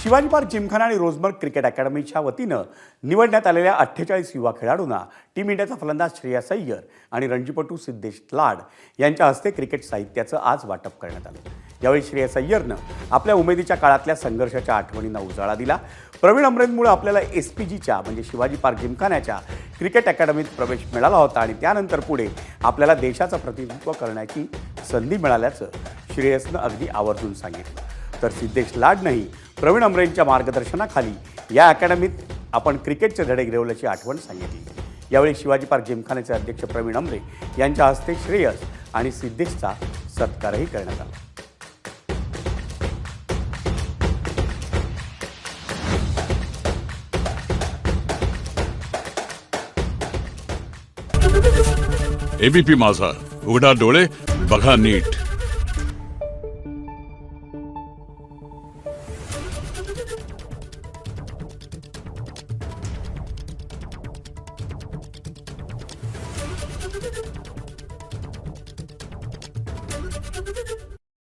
Shivaji park Gymkhana आणि रोजमर्ग cricket अकॅडमीच्या वतीनं निवडण्यात आलेल्या 48 युवा खेळाडूंना टीम इंडियाचा फलंदाज श्रेयस अय्यर आणि रणजीपटू सिद्धेश लाड यांच्या हस्ते क्रिकेट साहित्याचं आज वाटप करण्यात आलं। यावेळी श्रेयस अय्यरनं आपल्या उमेदीच्या काळातल्या संघर्षाच्या आठवणींना उजाळा दिला। प्रवीण अमरेंमुळे आपल्याला एसपीजीच्या म्हणजे शिवाजी पार्क जिमखान्याच्या क्रिकेट अकॅडमीत प्रवेश मिळाला होता आणि त्यानंतर पुढे आपल्याला देशाचं प्रतिनिधित्व करण्याची संधी मिळाल्याचं श्रेयसनं अगदी आवर्जून सांगितलं। तर सिद्धेश लाडनंही प्रवीण अमरेंच्या मार्गदर्शनाखाली या अकॅडमीत आपण क्रिकेटचे धडे गिरवल्याची आठवण सांगितली। यावेळी शिवाजी पार्क जिमखान्याचे अध्यक्ष प्रवीण अमरे यांच्या हस्ते श्रेयस आणि सिद्धेशचा सत्कारही करण्यात आला। एबीपी माझा, उघडा डोळे बघा नीट।